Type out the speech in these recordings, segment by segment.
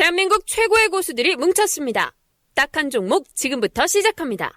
대한민국 최고의 고수들이 뭉쳤습니다. 딱 한 종목 지금부터 시작합니다.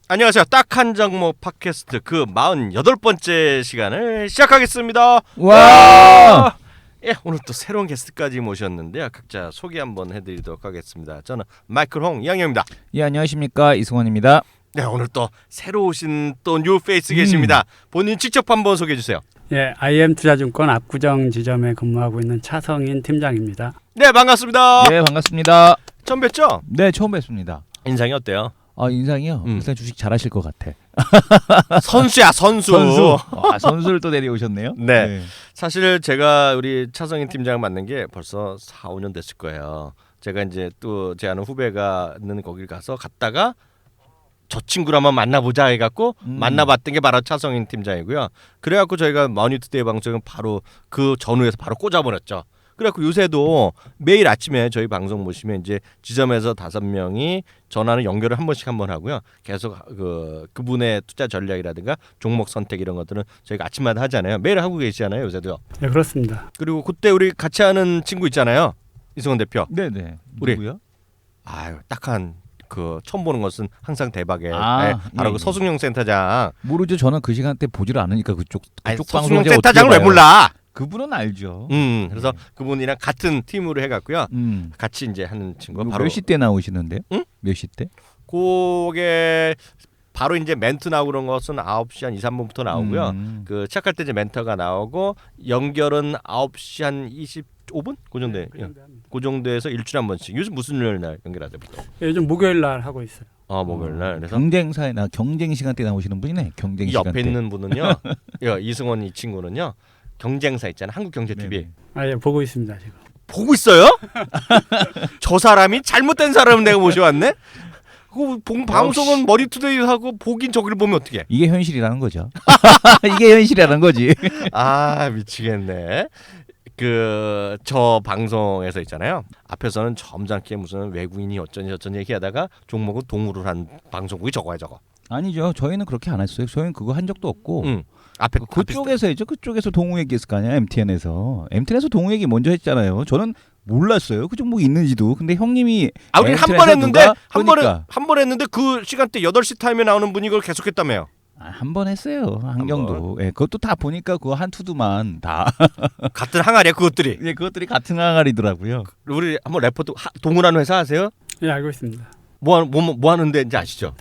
안녕하세요. 딱 한 종목 팟캐스트 그 48번째 시간을 시작하겠습니다. 와! 예, 오늘 또 새로운 게스트까지 모셨는데요. 각자 소개 한번 해드리도록 하겠습니다. 저는 마이클 홍 이양영입니다. 예, 안녕하십니까, 이승원입니다. 네, 오늘 또 새로 오신 또 뉴 페이스 계십니다. 본인 직접 한번 소개해 주세요. 예, IM투자증권 압구정 지점에 근무하고 있는 차성인 팀장입니다. 네, 반갑습니다. 네, 반갑습니다. 처음 뵙죠? 네, 처음 뵙습니다. 인상이 어때요? 인상이요? 일단 주식 잘하실 것 같아. 선수야, 선수. 선수를 또 내려오셨네요. 네. 사실 제가 우리 차성인 팀장을 만난 게 벌써 4, 5년 됐을 거예요. 제가 이제 또 제 아는 후배가 있는 거길 갔다가 저 친구를 한번 만나보자 해갖고 만나봤던 게 바로 차성인 팀장이고요. 그래갖고 저희가 머니투데이 방송은 바로 그 전후에서 바로 꽂아버렸죠. 그래갖고 요새도 매일 아침에 저희 방송 보시면 이제 지점에서 5명이 전화는 연결을 한 번씩 하고요. 계속 그분의 투자 전략이라든가 종목 선택 이런 것들은 저희가 아침마다 하잖아요. 매일 하고 계시잖아요, 요새도요. 네, 그렇습니다. 그리고 그때 우리 같이 하는 친구 있잖아요, 이승원 대표. 네네. 우리 누구요? 아유, 딱한 처음 보는 것은 항상 대박에 바로 예, 그 서승용 센터장. 모르죠. 저는 그 시간대 보지를 않으니까 그쪽 서승용 방송에 센터장을 어떻게 왜 몰라? 그분은 알죠. 그래서 그분이랑 같은 팀으로 해갖고요. 같이 이제 하는 친구. 바로 몇 시 때 나오시는데요? 응? 몇 시 때? 그게 바로 이제 멘트 나오고 그런 것은 9시 한 2, 3분부터 나오고요. 그 시작할 때 이제 멘트가 나오고 연결은 9시 한 25분? 그 정도. 그 정도에서 일주일에 한 번씩. 요즘 무슨 요일 날 연결하세요, 보통? 예, 요즘 목요일 날 하고 있어요. 목요일 날. 그래서 경쟁 시간대 나오시는 분이네. 경쟁 이 시간대. 옆에 있는 분은요. 이승원 이 친구는요. 경쟁사 있잖아요. 한국경제TV. 예, 보고 있습니다, 지금. 보고 있어요? 저 사람이 잘못된 사람을 내가 모셔왔네? 방송은 머니투데이 하고 보긴 저기를 보면 어떡해? 이게 현실이라는 거죠. 이게 현실이라는 거지. 아, 미치겠네. 저 방송에서 있잖아요. 앞에서는 점잖게 무슨 외국인이 어쩌니 얘기하다가 종목은 동우를 한 방송국이 저거야. 아니죠. 저희는 그렇게 안 했어요. 저희는 그거 한 적도 없고. 앞에 그쪽에서 했죠. 그쪽에서 동우 얘기했을 거 아니야. MTN에서 동우 얘기 먼저 했잖아요. 저는 몰랐어요. 그 종목이 있는지도. 근데 형님이 우리 한 번 했는데 한 번 했는데 그 시간대 8시 타임에 나오는 분이 그걸 계속했다며요. 한 번 했어요. 한경도. 예, 그것도 다 보니까 그거 한 투두만 다 같은 항아리야 그것들이. 예, 그것들이 같은 항아리더라고요. 우리 한번 레포트 동우라는 회사 아세요? 예, 알고 있습니다. 뭐 하는데 이제 아시죠?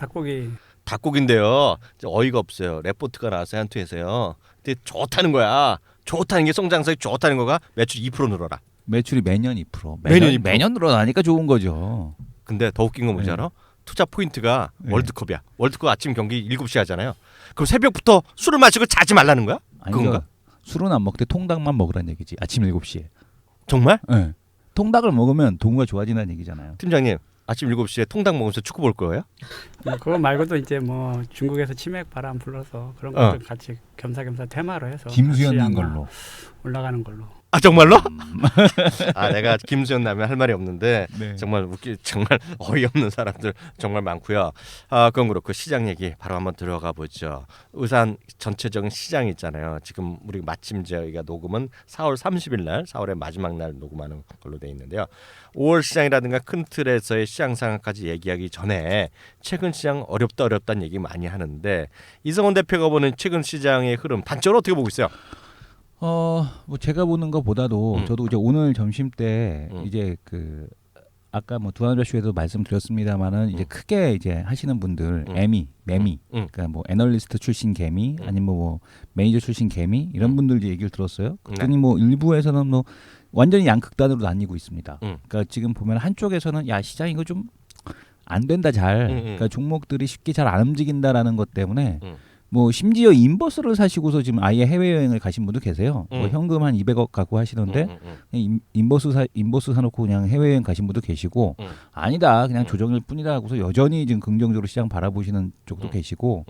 닭고기인데요. 어이가 없어요. 레포트가 나와서 한 투에서요. 근데 좋다는 거야. 좋다는 게 성장성이 좋다는 거가 매출 2% 늘어라. 매출이 매년 2%. 매년 2%. 매년 늘어나니까 좋은 거죠. 근데 더 웃긴 건 뭔지 알아? 투자 포인트가 월드컵이야. 월드컵 아침 경기 7시 하잖아요. 그럼 새벽부터 술을 마시고 자지 말라는 거야? 그건가? 술은 안 먹되 통닭만 먹으라는 얘기지. 아침 7시에. 정말? 네. 통닭을 먹으면 동우가 좋아진다는 얘기잖아요. 팀장님, 아침 7시에 통닭 먹으면서 축구 볼 거예요? 그거 말고도 이제 뭐 중국에서 치맥 바람 불러서 그런 것들 같이 겸사겸사 테마로 해서 김수현인 걸로 올라가는 걸로. 아, 정말로? 내가 김수현 나면 할 말이 없는데 네. 정말 정말 어이없는 사람들 정말 많고요. 그건 그렇고 시장 얘기 바로 한번 들어가 보죠. 울산 전체적인 시장 있잖아요. 지금 우리 마침 저희가 녹음은 4월 30일 날 4월의 마지막 날 녹음하는 걸로 돼 있는데요. 5월 시장이라든가 큰 틀에서의 시장 상황까지 얘기하기 전에 최근 시장 어렵다는 얘기 많이 하는데 이승원 대표가 보는 최근 시장의 흐름 단적으로 어떻게 보고 있어요? 뭐 제가 보는 것보다도 저도 이제 오늘 점심 때 이제 아까 뭐 두한별쇼에도 말씀드렸습니다만은 이제 크게 이제 하시는 분들 매미 그러니까 뭐 애널리스트 출신 개미 아니면 뭐 매니저 출신 개미 이런 분들 이제 얘기를 들었어요. 그랬더니 뭐 일부에서는 뭐 완전히 양극단으로 나뉘고 있습니다. 그러니까 지금 보면 한쪽에서는 야 시장 이거 좀 안 된다 그러니까 종목들이 쉽게 잘 안 움직인다라는 것 때문에. 뭐 심지어 인버스를 사시고서 지금 아예 해외여행을 가신 분도 계세요. 뭐 현금 한 200억 갖고 하시던데 인버스 사놓고 그냥 해외여행 가신 분도 계시고 아니다 그냥 조정일 뿐이다 하고서 여전히 지금 긍정적으로 시장 바라보시는 쪽도 계시고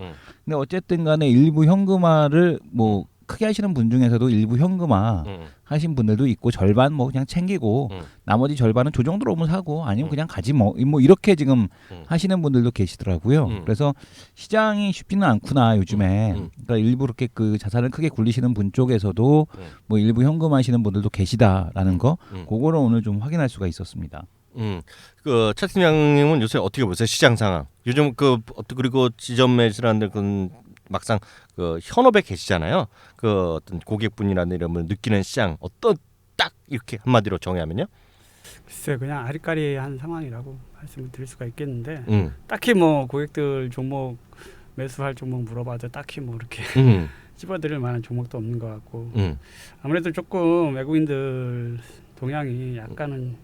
근데 어쨌든 간에 일부 현금화를 뭐 크게 하시는 분 중에서도 일부 현금화 음. 하신 분들도 있고 절반 뭐 그냥 챙기고 나머지 절반은 조 정도로 오면 사고 아니면 그냥 가지 뭐 이렇게 지금 하시는 분들도 계시더라고요. 그래서 시장이 쉽지는 않구나 요즘에. 그러니까 일부 이렇게 그 자산을 크게 굴리시는 분 쪽에서도 뭐 일부 현금하시는 분들도 계시다라는 거 그거를 오늘 좀 확인할 수가 있었습니다. 그 차 팀장님은 요새 어떻게 보세요? 시장 상황. 요즘 그리고 지점 매수라는 그 막상 그 현업에 계시잖아요. 그 어떤 고객분이라는 이런 걸 느끼는 시장 어떤 딱 이렇게 한마디로 정의하면요? 글쎄 그냥 아리까리한 상황이라고 말씀을 드릴 수가 있겠는데 음. 딱히 뭐 고객들 종목 매수할 종목 물어봐도 딱히 뭐 이렇게 찝어드릴 만한 종목도 없는 것 같고 아무래도 조금 외국인들 동향이 약간은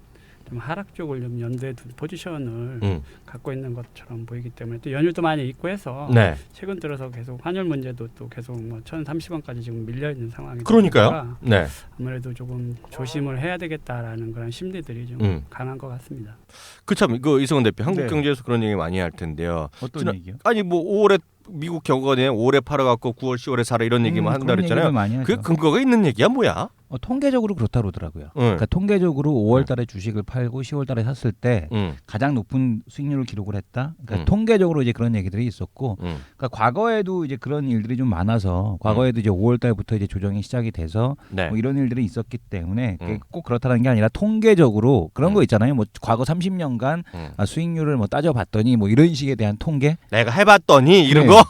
좀 하락 쪽을 좀 연대해 둔 포지션을 갖고 있는 것처럼 보이기 때문에 또 연휴도 많이 있고 해서 네. 최근 들어서 계속 환율 문제도 또 계속 뭐 1,030원까지 지금 밀려 있는 상황이다 그러니까요. 보니까 네. 아무래도 조금 조심을 해야 되겠다라는 그런 심리들이 좀 강한 것 같습니다. 그참 그 이성원 대표 한국 네. 경제에서 그런 얘기 많이 할 텐데요. 어떤 얘기요? 아니 뭐 5월에 미국 경건에 5월에 팔아갖고 9월 10월에 사라 이런 얘기만 한다 그런 그랬잖아요. 얘기를 많이 하죠. 그 근거가 있는 얘기야 뭐야? 통계적으로 그렇다 그러더라고요. 그러니까 통계적으로 5월달에 주식을 팔고 10월달에 샀을 때 가장 높은 수익률을 기록을 했다. 그러니까 통계적으로 이제 그런 얘기들이 있었고, 그러니까 과거에도 이제 그런 일들이 좀 많아서 과거에도 이제 5월달부터 이제 조정이 시작이 돼서 네. 뭐 이런 일들이 있었기 때문에 꼭 그렇다는 게 아니라 통계적으로 그런 거 있잖아요. 뭐 과거 30년간 수익률을 뭐 따져봤더니 뭐 이런 식에 대한 통계. 내가 해봤더니 이런 네, 거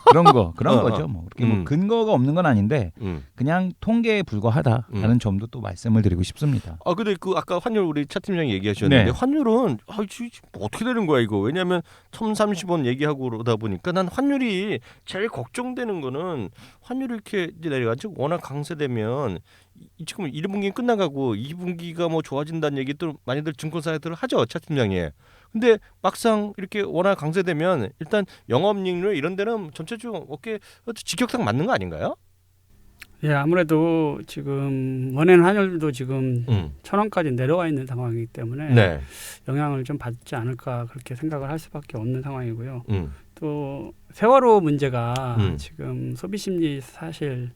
그런 거죠. 뭐 이렇게 뭐 근거가 없는 건 아닌데 그냥 통계에 불과하다라는 점도 또 말씀을 드리고 싶습니다. 아 근데 그 아까 환율 우리 차 팀장이 얘기하셨는데 네. 환율은 어떻게 되는 거야 이거? 왜냐하면 1,030원 얘기하고 그러다 보니까 난 환율이 제일 걱정되는 거는 환율이 이렇게 이제 내려가지고 워낙 강세되면 지금 1분기 끝나가고 2분기가 뭐 좋아진다는 얘기도 많이들 증권사들 하죠, 차 팀장이. 근데 막상 이렇게 워낙 강세되면 일단 영업이익률 이런 데는 전체적으로 어깨 직격탄 맞는 거 아닌가요? 예, 아무래도 지금 원엔 환율도 지금 1,000원까지 내려와 있는 상황이기 때문에 네. 영향을 좀 받지 않을까 그렇게 생각을 할 수밖에 없는 상황이고요. 또 세월호 문제가 지금 소비 심리 사실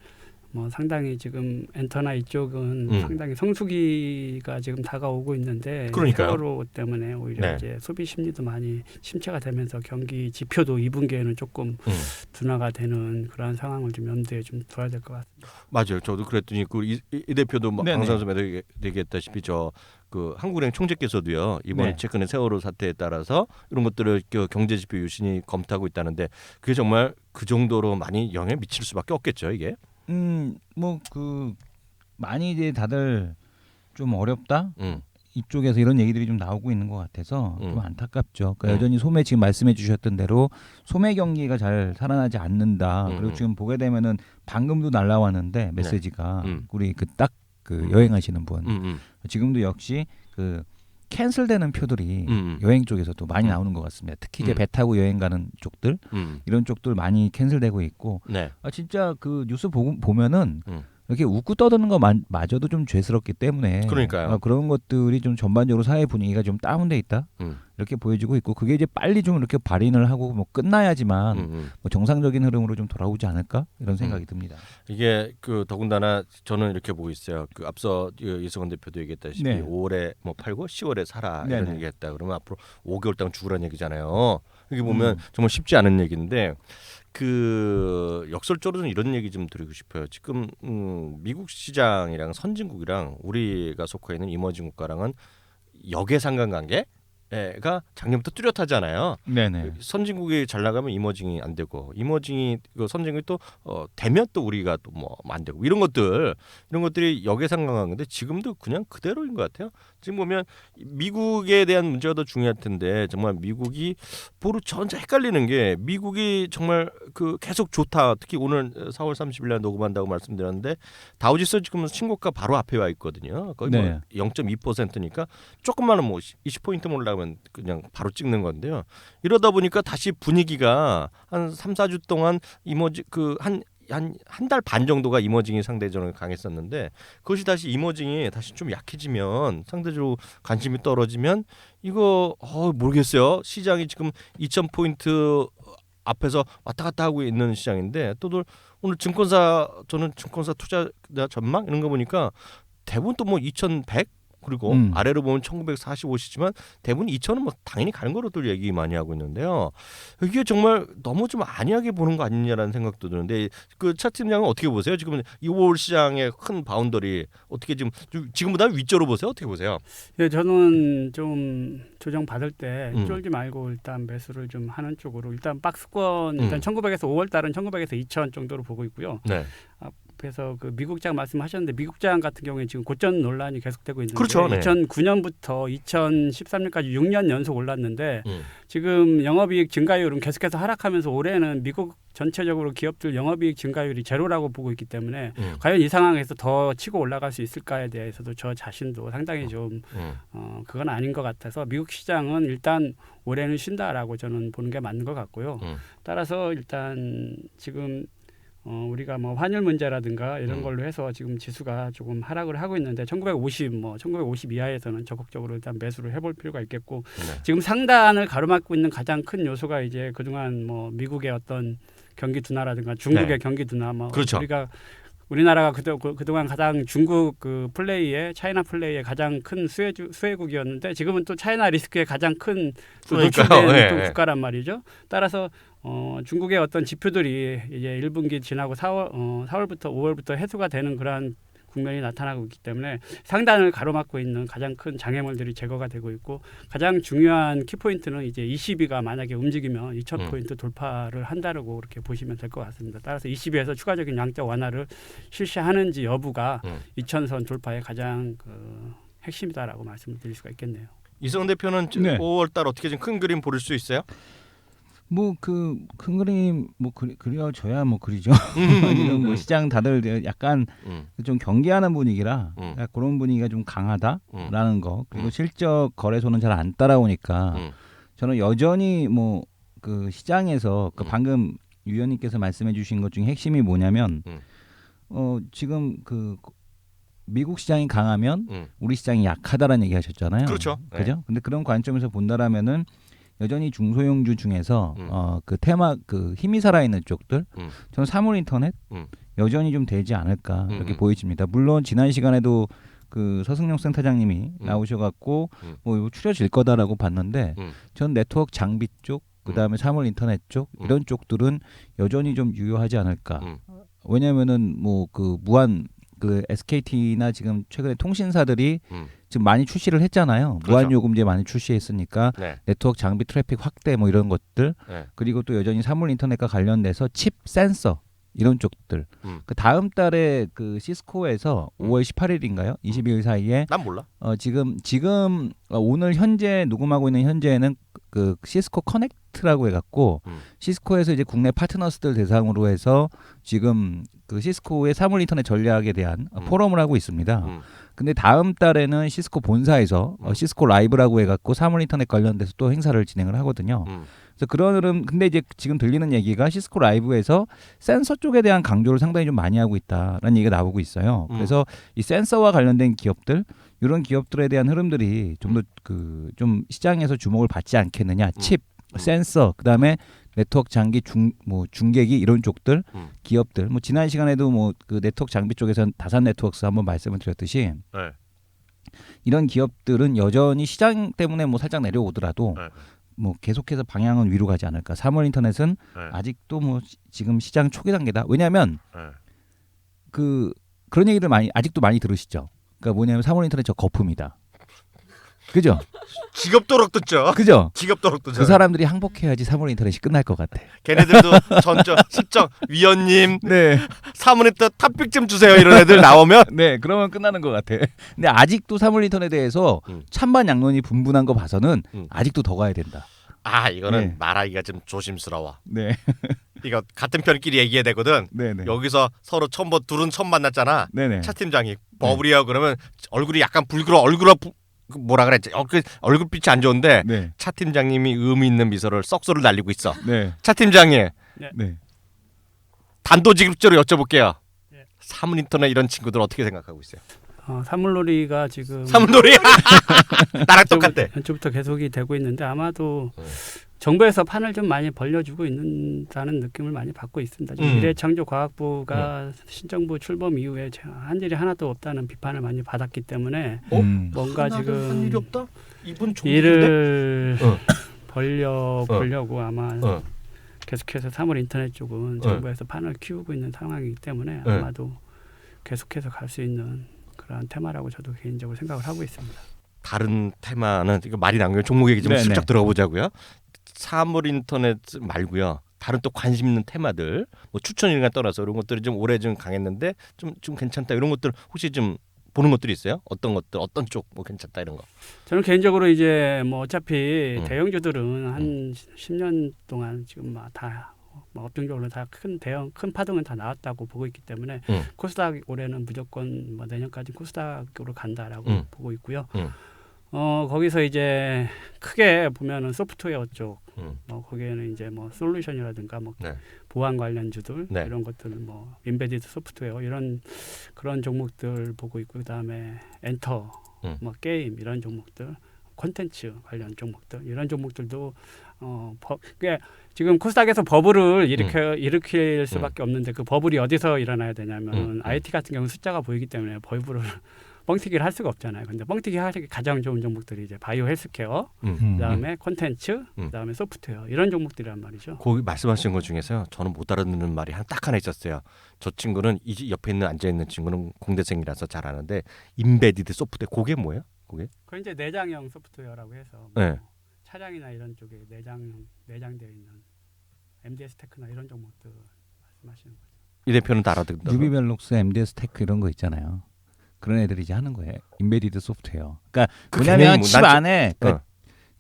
뭐 상당히 지금 엔터나 이쪽은 상당히 성수기가 지금 다가오고 있는데 그러니까요. 세월호 때문에 오히려 네. 이제 소비 심리도 많이 침체가 되면서 경기 지표도 2분기에는 조금 둔화가 되는 그러한 상황을 좀 염두에 좀 둬야 될 것 같습니다. 맞아요. 저도 그랬더니 그 이 대표도 방송에서 얘기했다시피 그 한국은행 총재께서도요 이번 네. 최근의 세월호 사태에 따라서 이런 것들을 경제 지표 유심히 검토하고 있다는데 그게 정말 그 정도로 많이 영향을 미칠 수밖에 없겠죠 이게. 뭐 그 많이 이제 다들 좀 어렵다. 이쪽에서 이런 얘기들이 좀 나오고 있는 것 같아서 좀 안타깝죠. 그러니까 여전히 소매 지금 말씀해 주셨던 대로 소매 경기가 잘 살아나지 않는다. 그리고 지금 보게 되면은 방금도 날라왔는데 메시지가 우리 그 딱 그 여행하시는 분 지금도 역시 그 캔슬되는 표들이 여행 쪽에서도 많이 나오는 것 같습니다. 특히 이제 배 타고 여행 가는 쪽들 이런 쪽들 많이 캔슬되고 있고 네. 진짜 그 뉴스 보면은 이렇게 웃고 떠드는 것마저도 좀 죄스럽기 때문에 그러니까요. 그런 것들이 좀 전반적으로 사회 분위기가 좀 다운돼 있다 이렇게 보여지고 있고 그게 이제 빨리 좀 이렇게 발인을 하고 뭐 끝나야지만 뭐 정상적인 흐름으로 좀 돌아오지 않을까 이런 생각이 듭니다. 이게 그 더군다나 저는 이렇게 보고 있어요. 그 앞서 이성원 대표도 얘기했다시피 네. 5월에 뭐 팔고 10월에 사라 네네. 이런 얘기했다. 그러면 앞으로 5개월 동안 죽으라는 얘기잖아요. 여기 보면 정말 쉽지 않은 얘기인데 그 역설적으로는 이런 얘기 좀 드리고 싶어요. 지금 미국 시장이랑 선진국이랑 우리가 속해 있는 이머징 국가랑은 역의 상관관계가 작년부터 뚜렷하잖아요. 네네. 선진국이 잘 나가면 이머징이 안 되고 이머징이 선진국이 또 되면 또 우리가 또 뭐 안 되고 이런 것들이 역의 상관관계인데 지금도 그냥 그대로인 것 같아요. 지금 보면 미국에 대한 문제가 더 중요할 텐데 정말 미국이 저 혼자 헷갈리는 게 미국이 정말 그 계속 좋다. 특히 오늘 4월 30일 날 녹음한다고 말씀드렸는데 다우지수 지금 신고가 바로 앞에 와 있거든요. 거의 네. 뭐 0.2%니까 조금만은 뭐 20포인트 올라가면 그냥 바로 찍는 건데요. 이러다 보니까 다시 분위기가 한 3, 4주 동안 이머징 한 달 반 정도가 이머징이 상대적으로 강했었는데 그것이 다시 이머징이 다시 좀 약해지면 상대적으로 관심이 떨어지면 이거 모르겠어요. 시장이 지금 2,000포인트 앞에서 왔다 갔다 하고 있는 시장인데 또 오늘 증권사 저는 증권사 투자 전망 이런 거 보니까 대부분 또 뭐 2100 그리고 아래로 보면 1945시지만 대부분 2000은 뭐 당연히 가는 거로들 얘기 많이 하고 있는데요. 이게 정말 너무 좀 안이하게 보는 거 아니냐라는 생각도 드는데 그 차 팀장은 어떻게 보세요? 지금 2월 시장의 큰 바운더리 어떻게 지금보다 위쪽으로 보세요? 어떻게 보세요? 예, 저는 좀 조정 받을 때 쫄지 말고 일단 매수를 좀 하는 쪽으로 일단 박스권 일단 1900에서 5월 달은 1900에서 2000 정도로 보고 있고요. 네. 그래서 그 미국장 말씀하셨는데 미국장 같은 경우에 지금 고점 논란이 계속되고 있는데 그렇죠, 네. 2009년부터 2013년까지 6년 연속 올랐는데 지금 영업이익 증가율은 계속해서 하락하면서 올해는 미국 전체적으로 기업들 영업이익 증가율이 제로라고 보고 있기 때문에 과연 이 상황에서 더 치고 올라갈 수 있을까에 대해서도 저 자신도 상당히 좀 그건 아닌 것 같아서 미국 시장은 일단 올해는 쉰다라고 저는 보는 게 맞는 것 같고요. 따라서 일단 지금 우리가 뭐 환율 문제라든가 이런 걸로 해서 지금 지수가 조금 하락을 하고 있는데 1950 이하에서는 적극적으로 일단 매수를 해볼 필요가 있겠고 지금 상단을 가로막고 있는 가장 큰 요소가 이제 그동안 뭐 미국의 어떤 경기 둔화라든가 중국의 경기 둔화 뭐 그렇죠. 우리나라가 그동안 가장 중국 그 플레이의 차이나 플레이의 가장 큰 수혜국이었는데 지금은 또 차이나 리스크의 가장 큰 노출된 또 국가란 말이죠. 따라서 중국의 어떤 지표들이 이제 1분기 지나고 4월부터 5월부터 해소가 되는 그러한 국면이 나타나고 있기 때문에 상단을 가로막고 있는 가장 큰 장애물들이 제거가 되고 있고 가장 중요한 키포인트는 이제 22가 만약에 움직이면 2000포인트 돌파를 한다고 그렇게 보시면 될 것 같습니다. 따라서 22에서 추가적인 양적 완화를 실시하는지 여부가 2000선 돌파의 가장 핵심이다라고 말씀을 드릴 수가 있겠네요. 이성 대표는 5월 달 어떻게 좀 큰 그림 보일 수 있어요? 뭐 그 큰 그림 뭐 그려져야 뭐 그리죠. 지금 뭐 시장 다들 약간 좀 경계하는 분위기라 그런 분위기가 좀 강하다라는 거 그리고 실적 거래소는 잘 안 따라오니까 저는 여전히 뭐 그 시장에서 그 방금 유 의원님께서 말씀해주신 것 중에 핵심이 뭐냐면 지금 그 미국 시장이 강하면 우리 시장이 약하다라는 얘기하셨잖아요. 그렇죠. 그죠? 근데 그런 관점에서 본다라면은 여전히 중소형주 중에서 그 테마 그 힘이 살아있는 쪽들 저는 사물 인터넷 여전히 좀 되지 않을까 이렇게 보여집니다. 물론 지난 시간에도 그 서승용 센터장님이 나오셔갖고 뭐 이거 추려질 거다라고 봤는데 전 네트워크 장비 쪽 그다음에 사물 인터넷 쪽 이런 쪽들은 여전히 좀 유효하지 않을까. 왜냐면은 뭐 그 무한 그 SKT나 지금 최근에 통신사들이 지금 많이 출시를 했잖아요. 그렇죠. 무한 요금제 많이 출시했으니까 네. 네트워크 장비 트래픽 확대 뭐 이런 것들 그리고 또 여전히 사물 인터넷과 관련돼서 칩 센서 이런 쪽들. 그 다음 달에 그 시스코에서 5월 18일인가요? 22일 사이에 난 몰라. 지금 오늘 현재 녹음하고 있는 현재는 그 시스코 커넥트라고 해갖고 시스코에서 이제 국내 파트너스들 대상으로 해서 지금 그 시스코의 사물 인터넷 전략에 대한 포럼을 하고 있습니다. 근데 다음 달에는 시스코 본사에서 시스코 라이브라고 해갖고 사물 인터넷 관련돼서 또 행사를 진행을 하거든요. 그래서 그런 흐름 근데 이제 지금 들리는 얘기가 시스코 라이브에서 센서 쪽에 대한 강조를 상당히 좀 많이 하고 있다라는 얘기가 나오고 있어요. 그래서 이 센서와 관련된 기업들 이런 기업들에 대한 흐름들이 좀 더 좀 시장에서 주목을 받지 않겠느냐. 칩, 센서, 그다음에 네트워크 장기 중계기 이런 쪽들 기업들 뭐 지난 시간에도 뭐 그 네트워크 장비 쪽에서는 다산 네트워크스 한번 말씀을 드렸듯이 이런 기업들은 여전히 시장 때문에 뭐 살짝 내려오더라도 뭐 계속해서 방향은 위로 가지 않을까. 사물 인터넷은 아직도 뭐 지금 시장 초기 단계다. 왜냐하면 그런 얘기들 아직도 많이 들으시죠. 그러니까 뭐냐면 사물 인터넷 저 거품이다. 그죠? 직업도록 듣죠. 그죠? 직업도록 듣죠. 그 사람들이 항복해야지 사물 인터넷이 끝날 것 같아. 걔네들도 전적 시청 위원님 네. 사물인터 탑픽 좀 주세요 이런 애들 나오면 네, 그러면 끝나는 것 같아. 근데 아직도 사물 인터넷에 대해서 찬반 양론이 분분한 거 봐서는 아직도 더 가야 된다. 아 이거는 네. 말하기가 좀 조심스러워. 네. 이거 같은 편끼리 얘기해야 되거든. 네네. 여기서 서로 둘은 처음 만났잖아. 네네. 차 팀장이 버블이야 그러면 얼굴이 약간 붉으러 뭐라 그랬지? 얼굴빛이 안 좋은데 네. 차 팀장님이 의미 있는 미소를 썩소를 날리고 있어. 네. 차 팀장님 네. 단도직입적으로 여쭤볼게요. 네. 사물 인터넷 이런 친구들 어떻게 생각하고 있어요? 사물놀이가 지금 사물놀이 나랑 똑같대. 연초부터 계속이 되고 있는데 아마도 정부에서 판을 좀 많이 벌려주고 있는다는 느낌을 많이 받고 있습니다. 지금 미래창조과학부가 신정부 출범 이후에 한 일이 하나도 없다는 비판을 많이 받았기 때문에 뭔가 지금 한 일이 없다? 이분 일을 보려고 아마 계속해서 3월 인터넷 쪽은 정부에서 판을 키우고 있는 상황이기 때문에 아마도 계속해서 갈 수 있는 그런 테마라고 저도 개인적으로 생각을 하고 있습니다. 다른 테마는 이거 말이 나온 게 종목 얘기 좀 네네. 슬쩍 들어가 보자고요. 사물 인터넷 말고요. 다른 또 관심 있는 테마들, 뭐 추천이나 떠나서 이런 것들이 좀 올해 좀 강했는데 좀 괜찮다 이런 것들 혹시 좀 보는 것들이 있어요? 어떤 것들, 어떤 쪽 뭐 괜찮다 이런 거. 저는 개인적으로 이제 뭐 어차피 대형주들은 한 10년 동안 지금 다 업종적으로 다 큰 파동은 다 나왔다고 보고 있기 때문에 코스닥 올해는 무조건 뭐 내년까지 코스닥으로 간다라고 보고 있고요. 거기서 이제 크게 보면은 소프트웨어 쪽, 뭐 거기에는 이제 뭐 솔루션이라든가 뭐 보안 관련주들 이런 것들, 뭐 인베디드 소프트웨어 이런 그런 종목들 보고 있고, 그다음에 엔터, 뭐 게임 이런 종목들, 콘텐츠 관련 종목들 이런 종목들도 그게 지금 코스닥에서 버블을 일으킬 수밖에 없는데 그 버블이 어디서 일어나야 되냐면 IT 같은 경우는 숫자가 보이기 때문에 버블을 뻥튀기를 할 수가 없잖아요. 근데 뻥튀기 하기 가장 좋은 종목들이 이제 바이오 헬스케어, 그다음에 콘텐츠, 그다음에 소프트웨어 이런 종목들이란 말이죠. 거기 말씀하신 것 중에서요. 저는 못 알아듣는 말이 딱 하나 있었어요. 저 친구는 이 옆에 앉아 있는 친구는 공대생이라서 잘 아는데 인베디드 소프트웨어 그게 뭐예요? 그게? 그 이제 내장형 소프트웨어라고 해서 차량이나 이런 쪽에 내장되어 있는 MDS 테크나 이런 종목들 말씀하시는 거죠. 이 대표는 다 알아듣는다. 뉴비벨록스, MDS 테크 이런 거 있잖아요. 그런 애들이 이제 하는 거예요. 인베디드 소프트웨어. 그러니까 개념이 뭐냐면 뭐, 칩 난 안에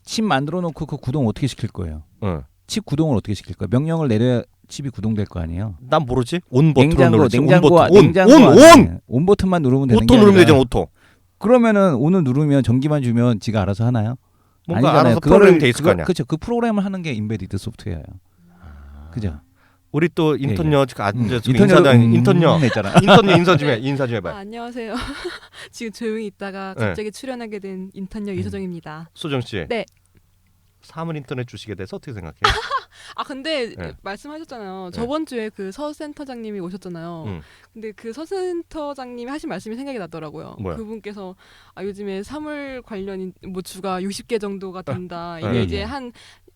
칩 만들어 놓고 그 구동 어떻게 시킬 거예요? 칩 구동을 어떻게 시킬 거예요? 명령을 내려야 칩이 구동될 거 아니에요. 난 모르지. 온 버튼을 누르지. 냉장고 온 버튼만 누르면 되는 게 오토 누르면 아니라 되잖아. 오토. 그러면은 온을 누르면 전기만 주면 지가 알아서 하나요? 뭔가 아니잖아요. 알아서 프로그램 돼 있을 거 아니야. 그렇죠. 그 프로그램을 하는 게 인베디드 소프트웨어예요. 그죠? 우리 또 인턴녀 인턴녀 했잖아. 인턴녀 인사 좀 해봐요. 안녕하세요. 지금 조용히 있다가 갑자기 출연하게 된 인턴녀 이소정입니다. 소정 씨. 네. 사물 인터넷 주식에 대해서 어떻게 생각해요? 아 근데 말씀하셨잖아요. 저번 주에 그 서 센터장님이 오셨잖아요. 근데 그 서 센터장님이 하신 말씀이 생각이 나더라고요. 뭐야? 그분께서 요즘에 사물 관련 뭐 주가 60개 정도가 된다. 이게 이제 한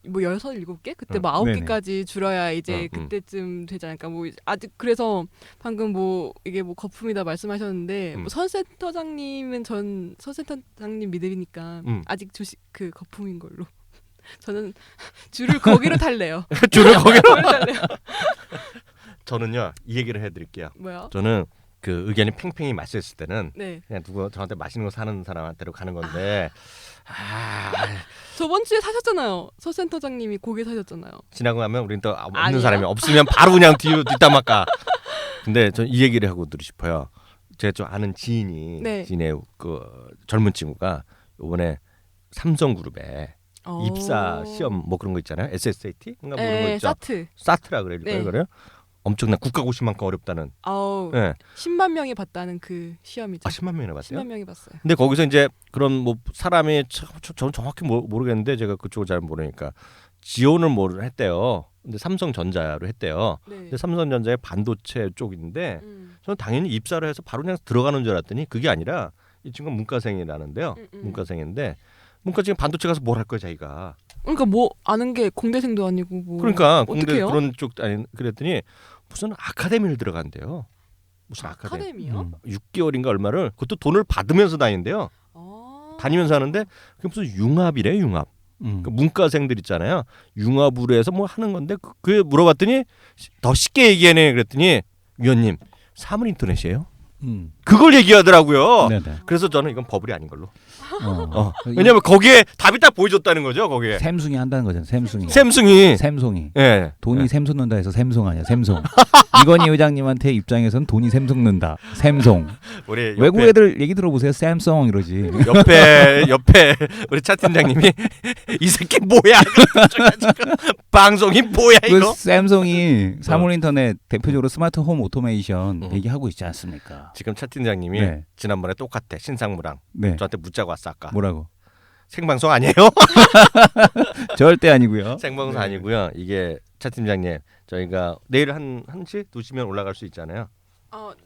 뭐 6, 7개? 그때 뭐 9개까지 줄어야 이제 그때쯤 되지 않을까. 뭐 아직 그래서 방금 뭐 이게 뭐 거품이다 말씀하셨는데 뭐 서 센터장님은 전 서 센터장님 믿으니까 아직 주식 그 거품인 걸로. 저는 줄을 거기로 탈래요. 줄을 거기로 탈래요. 저는요 이 얘기를 해드릴게요. 뭐요? 저는 그 의견이 팽팽히 맞서있을 때는 네. 그냥 누구 저한테 맛있는 거 사는 사람한테로 가는 건데 저번 주에 사셨잖아요. 서 센터장님이 고기 사셨잖아요. 지나고 나면 우린 또 없는 아니에요? 사람이 없으면 바로 그냥 뒷담화가. 근데 전 이 얘기를 하고 드리고 싶어요. 제가 좀 아는 지인의 그 젊은 친구가 이번에 삼성그룹에 입사 시험 뭐 그런 거 있잖아요. SSAT? 뭔가 뭐 그런 거 있죠. 사트라 그래요. 그래요? 엄청난 국가고시만큼 어렵다는. 아우. 네. 10만 명이 봤다는 그 시험이죠. 10만 명이나 봤어요? 10만 명이 봤어요. 근데 거기서 이제 그런 뭐 사람이 저는 정확히 모르겠는데 제가 그쪽을 잘 모르니까 지원을 뭐 했대요. 근데 삼성전자로 했대요. 네. 근데 삼성전자의 반도체 쪽인데 저는 당연히 입사를 해서 바로 그냥 들어가는 줄 알았더니 그게 아니라 이 친구가 문과생이라는데요. 문과생인데 문과생 반도체 가서 뭘 할 거야 자기가. 그러니까 뭐 아는 게 공대생도 아니고 뭐. 그러니까 공대 어떡해요? 그런 쪽 아니 그랬더니 무슨 아카데미를 들어간대요. 무슨 아카데미요? 6개월인가 얼마를 그것도 돈을 받으면서 다닌대요. 다니면서 하는데 그게 무슨 융합이래 융합. 그 문과생들 있잖아요. 융합으로 해서 뭐 하는 건데 그게 물어봤더니 더 쉽게 얘기하네 그랬더니 위원님 사물 인터넷이에요. 그걸 얘기하더라고요. 네네. 그래서 저는 이건 버블이 아닌 걸로. 왜냐면 거기에 답이 딱 보여줬다는 거죠. 거기에. 샘숭이 한다는 거잖아요. 샘숭이. 샘송이. 예. 돈이 샘솟는다 해서 샘송 아니야. 샘송. 이건희 회장님한테 입장에서는 돈이 샘솟는다. 샘송. 우리 외국 애들 얘기 들어보세요. 샘송 이러지. 옆에 우리 차 팀장님이 이 새끼 뭐야? 방송이 뭐야 이거? 그 샘송이 사물인터넷 대표적으로 스마트 홈 오토메이션 얘기하고 있지 않습니까? 지금 차 팀장님이 지난번에 똑같아 신상무랑 저한테 묻자고 왔어 아까. 뭐라고? 생방송 아니에요? 절대 아니고요. 생방송 아니고요. 이게 차 팀장님 저희가 내일 한 1시 2시면 올라갈 수 있잖아요.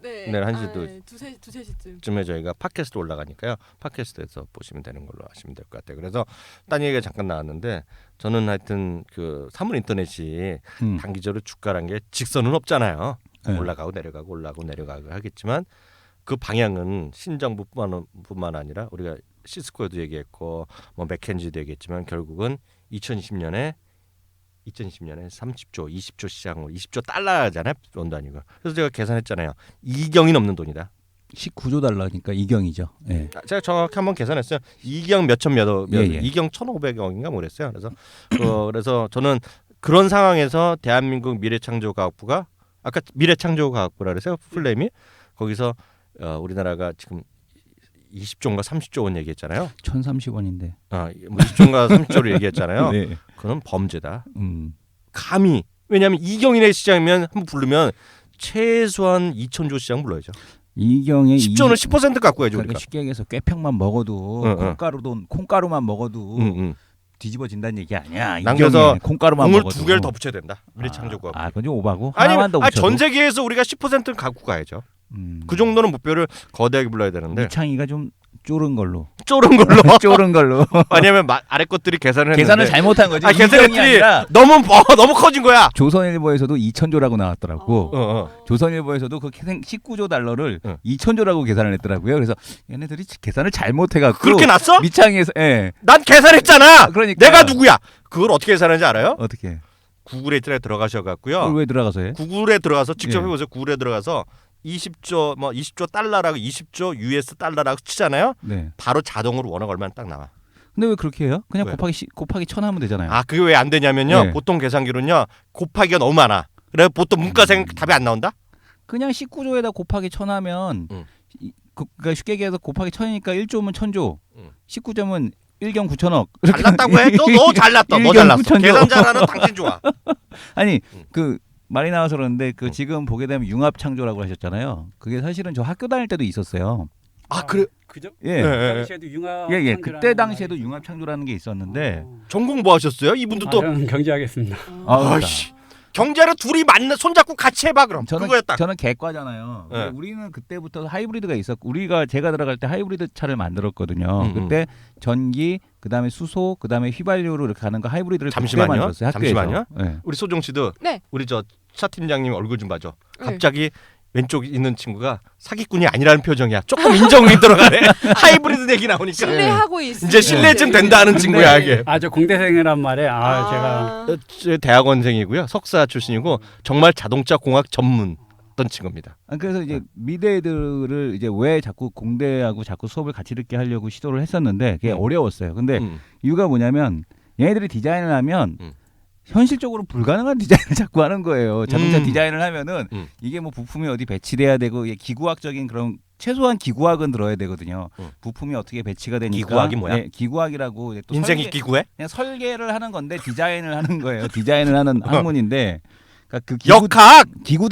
네. 내일 1시도 네. 두세 시쯤. 쯤에 저희가 팟캐스트 올라가니까요. 팟캐스트에서 보시면 되는 걸로 하시면 될 것 같아요. 그래서 딴 얘기가 잠깐 나왔는데 저는 하여튼 그 사물 인터넷이 단기적으로 주가란 게 직선은 없잖아요. 네. 올라가고 내려가고 올라가고 내려가고 하겠지만 그 방향은 신정부뿐만 아니라 우리가 시스코에도 얘기했고 뭐 맥켄지도 얘기했지만 결국은 2020년에 30조, 20조 시장으로 20조 달러잖아요. 원 단위가. 그래서 제가 계산했잖아요. 2경이 넘는 돈이다. 19조 달러니까 2경이죠. 예. 제가 정확히 한번 계산했어요. 2경 몇천 몇 2경 1,500억인가 그랬어요. 그래서 저는 그런 상황에서 대한민국 미래창조과학부가 아까 미래창조과학부라 그랬어요. 풀네임이 거기서 우리나라가 지금 20조인가 30조 원 얘기했잖아요. 1,030원인데. 뭐 20조인가 30조를 얘기했잖아요. 네. 그건 범죄다. 감히 왜냐하면 이경인의 시장이면 한번 부르면 최소한 2,000조 시장 불러야죠. 이경의 10조는 10% 갖고 해야죠. 그러니까 우리가. 쉽게 얘기해서 꾀평만 먹어도 콩가루만 먹어도 뒤집어진다는 얘기 아니야. 난 그래서 콩가루만 공을 먹어도 2개를 더 붙여야 된다. 미래창조과학부. 그건 좀 오바고. 아니, 하나만 더 붙여도. 전 세계에서 우리가 10%는 갖고 가야죠. 그 정도는 목표를 거대하게 불러야 되는데 이창이가 좀 쫄은 걸로. 쫄은 걸로. 왜냐면 아래 것들이 계산을 잘못한 거지. 계산했더니 너무 커진 거야. 조선일보에서도 2,000조라고 나왔더라고. 어. 조선일보에서도 그 19조 달러를 2,000조라고 계산을 했더라고요. 그래서 얘네들이 계산을 잘못해갖고 그렇게 났어? 미창에서 난 계산했잖아. 그러니까 내가 누구야? 그걸 어떻게 계산하는지 알아요? 어떻게? 구글에 가셔갖고요. 그걸 왜 들어가서 해? 구글에 들어가서 직접 해보세요. 구글에 들어가서 20조 달러라고 20조 US 달러라고 치잖아요. 네. 바로 자동으로 원화가 얼마나 딱 나와. 근데 왜 그렇게 해요? 그냥 왜? 곱하기 1,000 하면 되잖아요. 그게 왜 안 되냐면요. 네. 보통 계산기로는요. 곱하기가 너무 많아. 그래 보통 문과생 답이 안 나온다. 그냥 19조에다 곱하기 1,000 하면 그러니까 쉽게 얘기해서 곱하기 1,000이니까 1조면 1,000조. 19조면 1경 9천억. 잘났다고 해? 너 잘났다. 너 잘났어. 계산 잘하는 당신 좋아. 아니 그 말이 나와서 그러는데 그 지금 보게 되면 융합창조라고 하셨잖아요. 그게 사실은 저 학교 다닐 때도 있었어요. 그래? 그죠? 예. 당시에도 융합 예. 그때 당시에도 융합창조라는 게 있었는데 전공 뭐 하셨어요? 이분도 또 저는 경제하겠습니다. 아이씨. 경제를 둘이 손잡고 같이 해봐 그럼. 그거였다. 저는 개과잖아요. 네. 우리는 그때부터 하이브리드가 있었고 제가 들어갈 때 하이브리드 차를 만들었거든요. 그때 전기, 그다음에 수소, 그다음에 휘발유로 이렇게 가는 거 하이브리드를 그때 만들었어요. 학교에서. 잠시만요. 네. 우리 소정 씨도 네. 우리 저 차 팀장님 얼굴 좀 봐줘. 네. 갑자기 왼쪽 있는 친구가 사기꾼이 아니라는 표정이야. 조금 인정이 들어가네. 하이브리드 얘기 나오니까 신뢰하고 있어요. 이제 신뢰 좀 된다는 친구야 이게. 저 공대생이란 말에 제가 대학원생이고요. 석사 출신이고 정말 자동차 공학 전문 어떤 친구입니다. 그래서 이제 미대 애들을 이제 왜 자꾸 공대하고 자꾸 수업을 같이 듣게 하려고 시도를 했었는데 그게 어려웠어요. 근데 이유가 뭐냐면 얘네들이 디자인을 하면 현실적으로 불가능한 디자인을 자꾸 하는 거예요. 자동차 디자인을 하면은 이게 뭐 부품이 어디 배치돼야 되고 기구학적인 그런 최소한 기구학은 들어야 되거든요. 부품이 어떻게 배치가 되니까. 기구학이 뭐야? 네, 기구학이라고 또 인생이 기구해? 그냥 설계를 하는 건데 디자인을 하는 거예요. 디자인을 하는 학문인데. 그러니까 그 역학.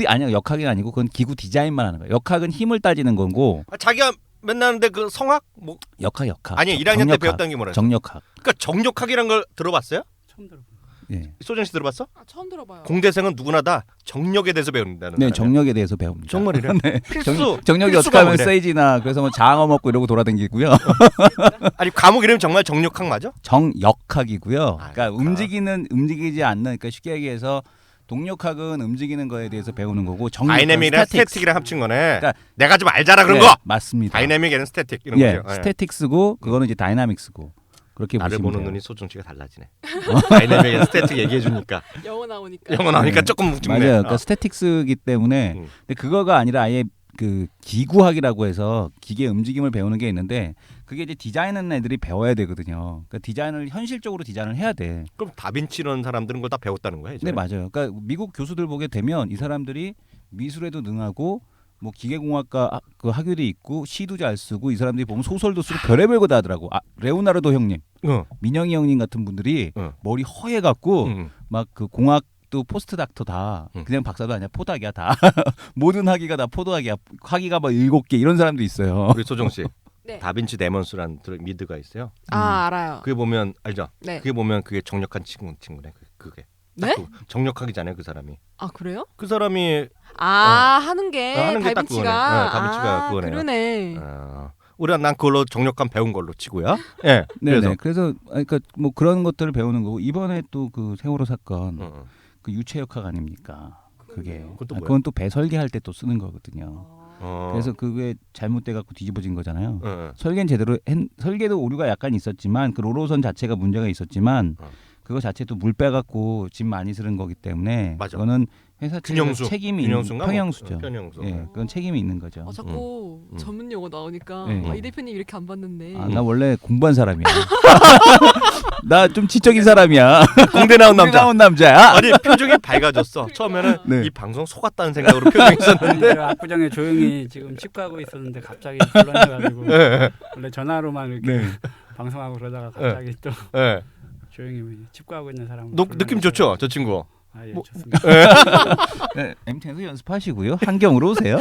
아니요, 역학이 아니고 그건 기구 디자인만 하는 거예요. 역학은 힘을 따지는 거고. 자기가 맨날 하는데 그 성학 뭐 역학. 아니 1학년 때 배웠다는 게 뭐라? 정역학. 그러니까 정역학이란 걸 들어봤어요? 처음 들어봐요. 예. 소정 씨 들어봤어? 처음 들어봐요. 공대생은 누구나 다 정력에 대해서 배운다는 네, 거 아니야? 정력에 대해서 배웁니다. 정말이래. 네. 필수. 정력이 어떻게 하면 세이지나 그래서 뭐 장어 먹고 이러고 돌아다니고요. 아니 과목 이름이 정말 정력학 맞아? 정역학이고요. 그러니까 역학. 움직이지 않는 그러니까 쉽게 얘기해서 동력학은 움직이는 거에 대해서 배우는 거고 다이내믹이랑 스태틱이랑 합친 거네. 그러니까 내가 좀 알잖아 그런 네, 거. 맞습니다. 다이내믹에는 스태틱 이런 예, 거죠. 스태틱스고 그거는 이제 다이나믹스고 그렇게 나를 보시면 보는 돼요. 눈이 소정 씨가 달라지네. 다이내믹에 스태틱 얘기해 주니까 영어 나오니까. 영어 나오니까 네. 조금 묵직네. 맞아요. 그러니까 스태틱스기 때문에 근데 그거가 아니라 아예 그 기구학이라고 해서 기계 움직임을 배우는 게 있는데 그게 이제 디자인하는 애들이 배워야 되거든요. 그러니까 디자인을 현실적으로 디자인을 해야 돼. 그럼 다빈치 이런 사람들은 그걸 다 배웠다는 거야 이제? 네, 맞아요. 그러니까 미국 교수들 보게 되면 이 사람들이 미술에도 능하고 뭐 기계공학과 그 학위도 있고 시도 잘 쓰고 이 사람들이 보면 소설도 쓰고 별의별 거 다 하더라고. 레오나르도 형님, 민영희 형님 같은 분들이 머리 허해 갖고 막 그 공학도 포스트 닥터 다 그냥 박사도 아니야 포닥이야 다 모든 학위가 다 포도학이야. 학위가 막 7개 이런 사람도 있어요. 우리 소정 씨 네. 다빈치 데몬스라는 미드가 있어요. 알아요. 그게 보면 알죠? 네. 그게 보면 그게 정력한 친구네. 그게. 네? 정력하기잖아요, 그 사람이. 아 그래요? 그 사람이 하는 게 하는 게 딱 그거네. 다빈치가 다빈치가 그거네요. 그러네. 우리가 난 그걸로 정력한 배운 걸로 치고요. 예. 네네. 그래서 그러니까 뭐 그런 것들을 배우는 거고 이번에 또 그 세월호 사건 그 유체역학 아닙니까? 그게 그건 또 배 설계할 때 또 쓰는 거거든요. 그래서 그게 잘못돼 갖고 뒤집어진 거잖아요. 설계는 제대로 설계도 오류가 약간 있었지만 그 로로선 자체가 문제가 있었지만 그거 자체도 물 빼갖고 짐 많이 실은 거기 때문에 맞아. 그거는 회사 측에서 책임이 있는 평형수죠. 평형수. 예, 그건 책임이 있는 거죠. 자꾸 전문 용어 나오니까 네. 이 대표님 이렇게 안 봤는데. 나 원래 공부한 사람이야. 나 좀 지적인 사람이야. 공대 나온 남자. 남자야. 아니 표정이 밝아졌어. 처음에는 네. 이 방송 속았다는 생각으로 표정이 있었는데 압구정에 조용히 지금 집 가고 있었는데 갑자기 불러내가지고 원래 전화로만 이렇게 방송하고 그러다가 갑자기 또 조용히 집 가고 있는 사람. 느낌 좋죠, 저 친구. 예, 좋습니다. 네, MTN에서 연습하시고요. 한경으로 오세요.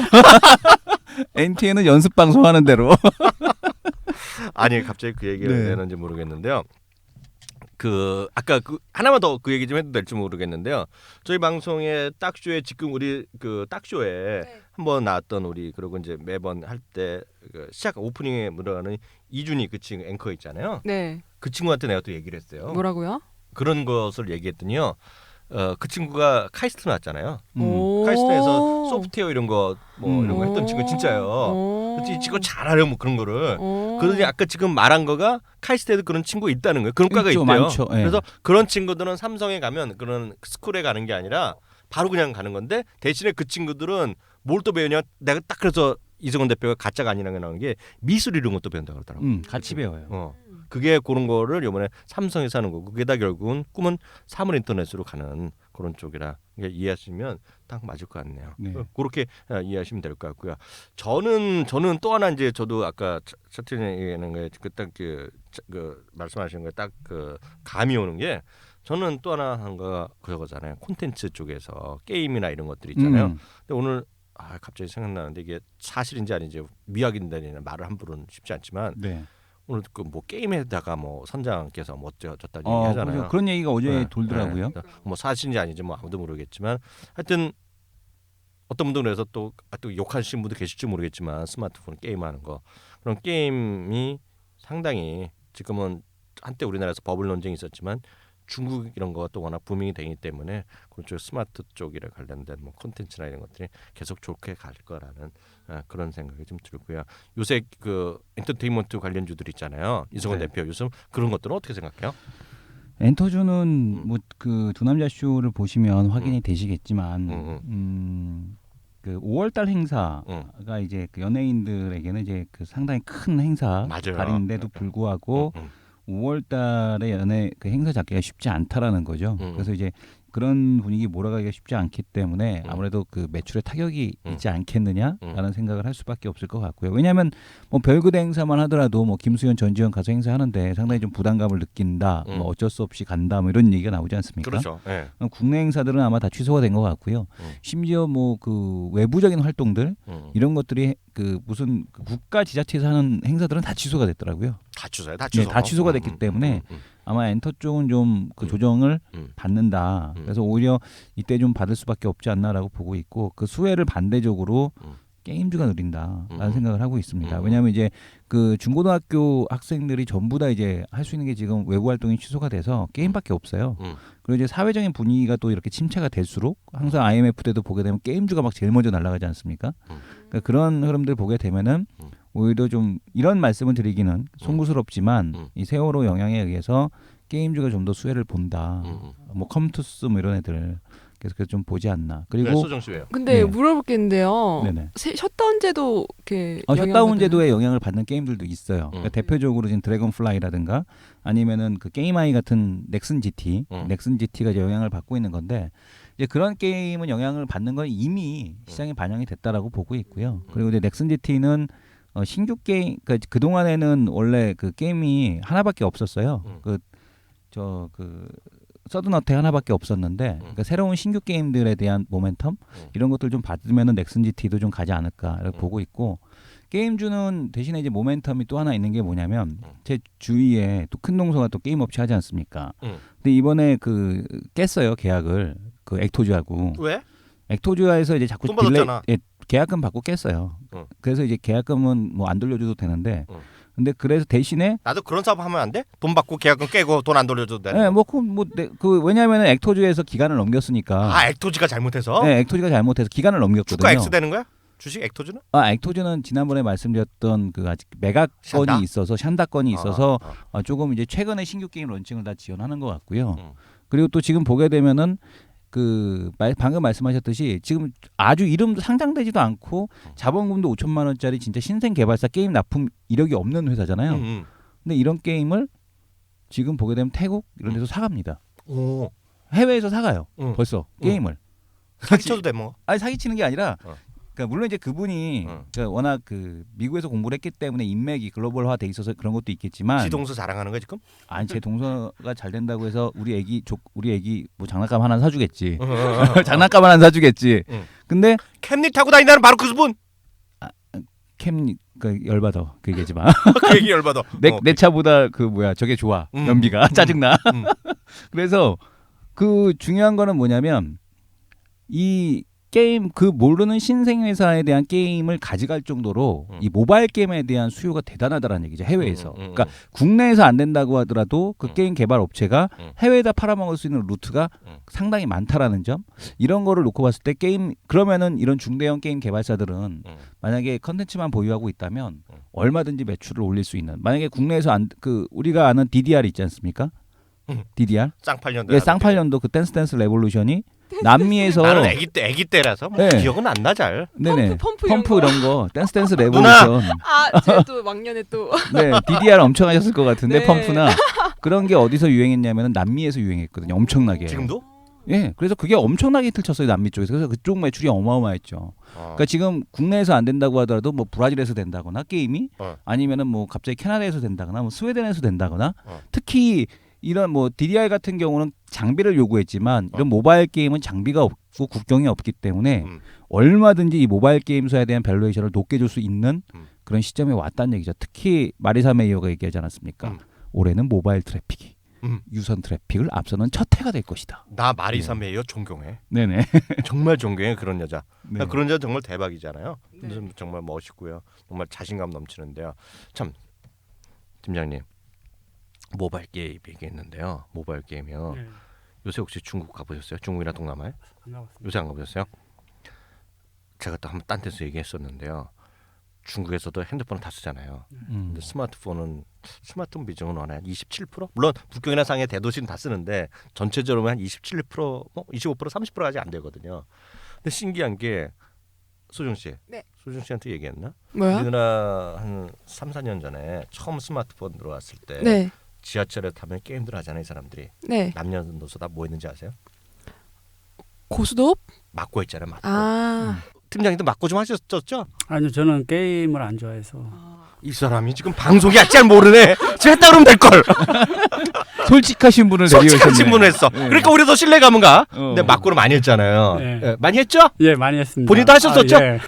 MTN은 연습 방송하는 대로. 아니 갑자기 그 얘기를 내는지 모르겠는데요. 그 아까 그 하나만 더 그 얘기 좀 해도 될지 모르겠는데요. 저희 방송의 딱쇼에 지금 우리 그 딱쇼에 한번 나왔던 우리 그리고 이제 매번 할 때 그 시작 오프닝에 들어가는 이준희 그 친구 앵커 있잖아요. 네. 그 친구한테 내가 또 얘기를 했어요. 뭐라고요? 그런 것을 얘기했더니요. 그 친구가 카이스트 나왔잖아요. 오. 카이스트에서 소프트웨어 이런 거 뭐 이런 거 했던 친구 진짜요. 이 친구 잘 알아요, 뭐 그런 거를. 그러더니 아까 지금 말한 거가 카이스트에도 그런 친구 있다는 거예요. 그런 과가 있대요. 많죠. 그래서 그런 친구들은 삼성에 가면 그런 스쿨에 가는 게 아니라 바로 그냥 가는 건데 대신에 그 친구들은 뭘 또 배우냐? 내가 딱 그래서 이승원 대표가 가짜가 아니라는 게 나오는 게 미술 이런 것도 배운다고 그러더라고요. 같이 배워요. 그게 그런 거를 이번에 삼성에서 하는 거고 그게 다 결국은 꿈은 사물 인터넷으로 가는 그런 쪽이라 이해하시면 딱 맞을 것 같네요. 네. 그렇게 이해하시면 될 것 같고요. 저는 또 하나 이제 저도 아까 차트는 거에 그딱 그 말씀하신 거에 딱 그 감이 오는 게 저는 또 하나 한 거 그거잖아요. 콘텐츠 쪽에서 게임이나 이런 것들 있잖아요. 근데 오늘 갑자기 생각나는데 이게 사실인지 아닌지 미확인되는 말을 함부로는 쉽지 않지만 오늘 그 뭐 게임에다가 뭐 선장께서 뭐 어쩌다는 얘기 하잖아요. 그렇죠. 그런 얘기가 어제 돌더라고요. 뭐 사실인지 아닌지 뭐 아무도 모르겠지만 하여튼 어떤 분들은 그래서 또 욕하시는 분도 계실지 모르겠지만 스마트폰 게임하는 거 그런 게임이 상당히 지금은 한때 우리나라에서 버블 논쟁이 있었지만 중국 이런 거가 또 워낙 부밍이 되기 때문에 그쪽 스마트 쪽이랑 관련된 뭐 콘텐츠나 이런 것들이 계속 좋게 갈 거라는 그런 생각이 좀 들고요. 요새 그 엔터테인먼트 관련주들 있잖아요. 이승원 대표 요즘 그런 것들은 어떻게 생각해요? 엔터주는 뭐 그 두 남자 쇼를 보시면 확인이 되시겠지만 그 5월달 행사가 이제 그 연예인들에게는 이제 그 상당히 큰 행사인데도 불구하고 5월달에 연애 그 행사 잡기가 쉽지 않다라는 거죠. 그래서 이제 그런 분위기 몰아가기가 쉽지 않기 때문에 아무래도 그 매출에 타격이 있지 않겠느냐라는 생각을 할 수밖에 없을 것 같고요. 왜냐하면 뭐 별그대 행사만 하더라도 뭐 김수현, 전지현 가서 행사하는데 상당히 좀 부담감을 느낀다, 뭐 어쩔 수 없이 간다, 뭐 이런 얘기가 나오지 않습니까? 그렇죠. 네. 국내 행사들은 아마 다 취소가 된 것 같고요. 심지어 뭐 그 외부적인 활동들 이런 것들이 그 무슨 그 국가 지자체에서 하는 행사들은 다 취소가 됐더라고요. 다 취소요, 네, 다 취소가 됐기 때문에 아마 엔터 쪽은 좀 그 조정을 받는다. 그래서 오히려 이때 좀 받을 수밖에 없지 않나라고 보고 있고 그 수혜를 반대적으로 게임주가 누린다라는 생각을 하고 있습니다. 왜냐하면 이제 그 중고등학교 학생들이 전부 다 이제 할 수 있는 게 지금 외부 활동이 취소가 돼서 게임밖에 없어요. 그리고 이제 사회적인 분위기가 또 이렇게 침체가 될수록 항상 IMF 때도 보게 되면 게임주가 막 제일 먼저 날아가지 않습니까? 그러니까 그런 흐름들 보게 되면은 오히려 좀 이런 말씀을 드리기는 송구스럽지만 이 세월호 영향에 의해서 게임주가 좀 더 수혜를 본다. 뭐 컴투스 뭐 이런 애들 그래서 좀 보지 않나. 그리고 소정 씨 왜요? 근데 네. 물어볼 게 있는데요. 네네. 셧다운제도 이렇게 셧다운 제도에 영향을 받는 게임들도 있어요. 그러니까 대표적으로 지금 드래곤플라이라든가 아니면은 그 게임아이 같은 넥슨 GT, 넥슨 GT가 이제 영향을 받고 있는 건데 이제 그런 게임은 영향을 받는 건 이미 시장에 반영이 됐다라고 보고 있고요. 그리고 이제 넥슨 GT는 신규 게임, 그 동안에는 원래 그 게임이 하나밖에 없었어요. 서든어택 하나밖에 없었는데 그러니까 새로운 신규 게임들에 대한 모멘텀 이런 것들 좀 받으면은 넥슨 GT도 좀 가지 않을까 이렇게 보고 있고 게임주는 대신에 이제 모멘텀이 또 하나 있는 게 뭐냐면 제 주위에 또 큰 동서가 또 게임 업체 하지 않습니까? 근데 이번에 그 깼어요 계약을 그 액토즈하고. 왜? 액토즈에서 이제 자꾸 돈 받았잖아. 계약금 받고 깼어요. 그래서 이제 계약금은 뭐 안 돌려줘도 되는데. 근데 그래서 대신에 나도 그런 사업 하면 안 돼? 돈 받고 계약금 깨고 돈 안 돌려줘도 돼. 네, 그 왜냐하면 액토즈에서 기간을 넘겼으니까. 아, 액토즈가 잘못해서? 네, 액토즈가 잘못해서 기간을 넘겼거든요. 주가 X 되는 거야? 주식 액토즈는? 액토즈는 지난번에 말씀드렸던 그 아직 메가건이 있어서 샨다건이 있어서 조금 이제 최근에 신규 게임 런칭을 다 지원하는 것 같고요. 그리고 또 지금 보게 되면은 그 방금 말씀하셨듯이 지금 아주 이름도 상장되지도 않고 자본금도 5천만 원짜리 진짜 신생 개발사 게임 납품 이력이 없는 회사잖아요. 근데 이런 게임을 지금 보게 되면 태국 이런 데서 사갑니다. 오. 해외에서 사가요. 벌써 게임을. 사기쳐도 돼 뭐. 아니 사기치는 게 아니라 그러니까 물론 이제 그분이 그러니까 워낙 그 미국에서 공부를 했기 때문에 인맥이 글로벌화 돼 있어서 그런 것도 있겠지만 지 동서 자랑하는 거야 지금? 아니 제 동서가 잘 된다고 해서 우리 애기 뭐 장난감 하나 사주겠지. 장난감 하나 사주겠지. 근데 캠리 타고 다닌다는 바로 그 분. 캠 그 열받아 그 얘기하지 마. 그 얘기 열받아. 내 차보다 그 뭐야 저게 좋아. 연비가 짜증나. 그래서 그 중요한 거는 뭐냐면 이 게임 그 모르는 신생 회사에 대한 게임을 가져갈 정도로 이 모바일 게임에 대한 수요가 대단하다라는 얘기죠 해외에서. 그러니까 국내에서 안 된다고 하더라도 그 게임 개발 업체가 해외에다 팔아먹을 수 있는 루트가 상당히 많다라는 점. 이런 거를 놓고 봤을 때 게임 그러면은 이런 중대형 게임 개발사들은 만약에 컨텐츠만 보유하고 있다면 얼마든지 매출을 올릴 수 있는. 만약에 국내에서 우리가 아는 DDR 있지 않습니까? DDR? 쌍팔년도. 예, 쌍팔년도 그 댄스 레볼루션이 남미에서 나는 애기 때라서 뭐 네. 기억은 안 나 잘. 네네 펌프 이런 거 댄스 레볼루션 제가 또 막년에 또 네 DDR 엄청 하셨을 것 같은데 네. 펌프나 그런 게 어디서 유행했냐면 남미에서 유행했거든요 엄청나게. 지금도? 예 그래서 그게 엄청나게 히트를 쳤어요 남미 쪽에서. 그래서 그쪽 매출이 어마어마했죠. 그러니까 지금 국내에서 안 된다고 하더라도 뭐 브라질에서 된다거나 게임이 아니면은 뭐 갑자기 캐나다에서 된다거나 뭐 스웨덴에서 된다거나 특히 이런 뭐 DDR 같은 경우는 장비를 요구했지만 이런 모바일 게임은 장비가 없고 국경이 없기 때문에 얼마든지 이 모바일 게임사에 대한 밸류에이션을 높게 줄 수 있는 그런 시점에 왔다는 얘기죠. 특히 마리사 메이어가 얘기하지 않았습니까? 올해는 모바일 트래픽이 유선 트래픽을 앞서는 첫 해가 될 것이다. 나 마리사 메이어 존경해. 네네. 정말 존경해 그런 여자. 네. 그런 여자 정말 대박이잖아요. 네. 정말 멋있고요. 정말 자신감 넘치는데요. 참 팀장님 모바일 게임 얘기했는데요. 모바일 게임이요. 네, 요새 혹시 중국 가보셨어요? 중국이나 동남아에? 안 가봤습니다. 요새 안 가보셨어요? 제가 또 한번 딴 데서 얘기했었는데요. 중국에서도 핸드폰을 다 쓰잖아요. 근데 스마트폰 비중은 한 27%? 물론 북경이나 상해 대도시는 다 쓰는데 전체적으로 한 27%, 25%, 30%까지 안 되거든요. 근데 신기한 게 소중 씨, 네. 소중 씨한테 얘기했나? 뭐야? 우리나라 한 3, 4년 전에 처음 스마트폰 들어왔을 때 네. 지하철에 타면 게임들 하잖아요, 이 사람들이. 네. 남녀노소 다 뭐 했는지 아세요? 고수톱? 맞고 했잖아요, 맞고. 팀장님도 맞고 좀 하셨죠? 아니요, 저는 게임을 안 좋아해서. 이 사람이 지금 방송이 잘 모르네. 제가 했다 그러면 될 걸. 솔직하신 분을 솔직한 데려오셨네. 신문을 했어. 네. 그러니까 우리도 신뢰감은 가. 근데 맞고를 많이 했잖아요. 네. 예, 많이 했죠? 예, 많이 했습니다. 본인도 하셨었죠? 예.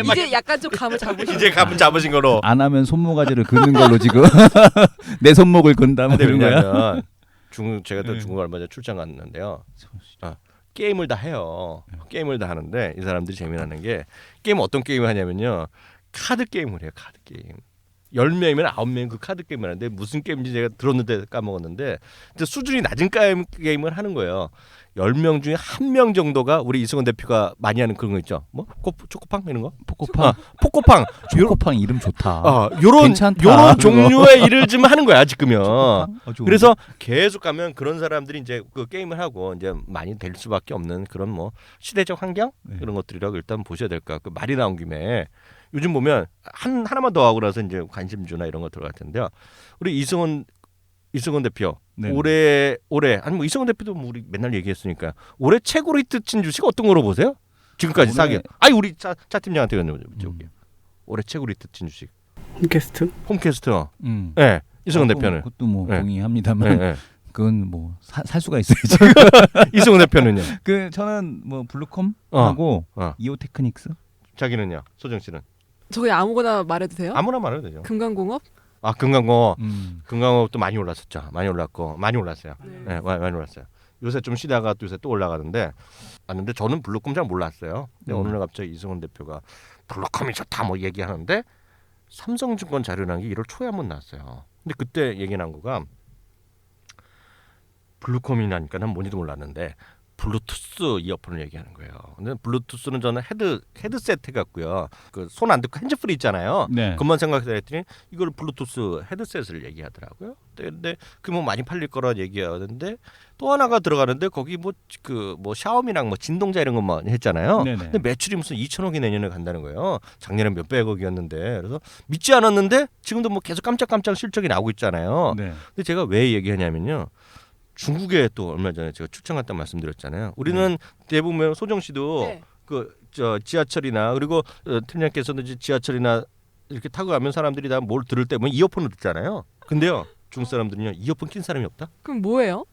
이제 약간 좀 감을 잡으시죠. 이제 감은 잡으신 거로. 안 하면 손모가지를 긋는 걸로 지금 내 손목을 건다 뭐 근데 이런 거야. 왜냐면 제가 또 중국 얼마 전에 출장 갔는데요. 게임을 다 해요. 게임을 다 하는데 이 사람들이 재미나는 게 게임 어떤 게임을 하냐면요. 카드 게임을 해요. 카드 게임. 10명이면 9명 그 카드 게임을 하는데 무슨 게임인지 제가 들었는데 까먹었는데 근데 수준이 낮은 게임을 하는 거예요. 10명 중에 1명 정도가 우리 이승원 대표가 많이 하는 그런 거 있죠. 뭐 초코팡 이런 거? 포코팡. 포코팡. 초코팡 이름 좋다. 요런 괜찮다. 종류의 일을 좀 하는 거야, 지금요. 좋은데? 그래서 계속 가면 그런 사람들이 이제 그 게임을 하고 이제 많이 될 수밖에 없는 그런 뭐 시대적 환경 그런 것들이라고 일단 보셔야 될 것 같고 말이 나온 김에 요즘 보면 하나만 더 하고 나서 이제 관심주나 이런 거 들어갈 텐데요. 우리 이승원 대표 네. 올해 아니 뭐 이승원 대표도 뭐 우리 맨날 얘기했으니까 올해 최고로 히트 친 주식 어떤 거로 보세요? 지금까지 사기. 아니 우리 차 팀장한테 여쭤볼게요. 올해 최고로 히트 친 주식. 홈캐스트? 홈캐스트. 네. 이승원 대표는. 그것도 뭐 네. 동의합니다만 네. 그건 뭐 살 수가 있어요. 지금. 이승훈 대표는요? 그 저는 뭐 블루컴 하고 어. 이오테크닉스. 자기는요? 소정 씨는? 저 그냥 아무거나 말해도 돼요? 아무나 말해도 되죠. 금강공업? 아 금강공업. 음. 금강공업도 많이 올랐었죠. 많이 올랐고 많이 올랐어요. 네. 네, 많이 올랐어요. 요새 좀 쉬다가 또 요새 또 올라가는데 근데 저는 블루컴 잘 몰랐어요. 근데 어느 날 갑자기 이승훈 대표가 블루컴이 좋다 뭐 얘기하는데 삼성증권 자료라는 게 1월 초에 한번 나왔어요. 근데 그때 얘기 난 거가 블루컴이 나니까 난 뭔지도 몰랐는데 블루투스 이어폰을 얘기하는 거예요. 근데 블루투스는 저는 헤드셋 해갖고요. 그 손 안 듣고 핸즈프리 있잖아요. 네. 그것만 생각해서 했더니 이걸 블루투스 헤드셋을 얘기하더라고요. 근데 그 뭐 많이 팔릴 거라 얘기하는데 또 하나가 들어가는데 거기 뭐 샤오미랑 뭐 진동자 이런 것만 했잖아요. 네네. 근데 매출이 무슨 2천억이 내년에 간다는 거예요. 작년에 몇백억이었는데 그래서 믿지 않았는데 지금도 뭐 계속 깜짝깜짝 실적이 나오고 있잖아요. 네. 근데 제가 왜 얘기하냐면요. 중국에 또 얼마 전에 제가 출장 갔다 말씀드렸잖아요. 우리는 대부분 소정 씨도 네. 저 지하철이나 그리고 팀장께서도 지하철이나 이렇게 타고 가면 사람들이 다 뭘 들을 때 뭐 이어폰을 듣잖아요. 근데요 중국 사람들은요 이어폰 낀 사람이 없다. 그럼 뭐예요?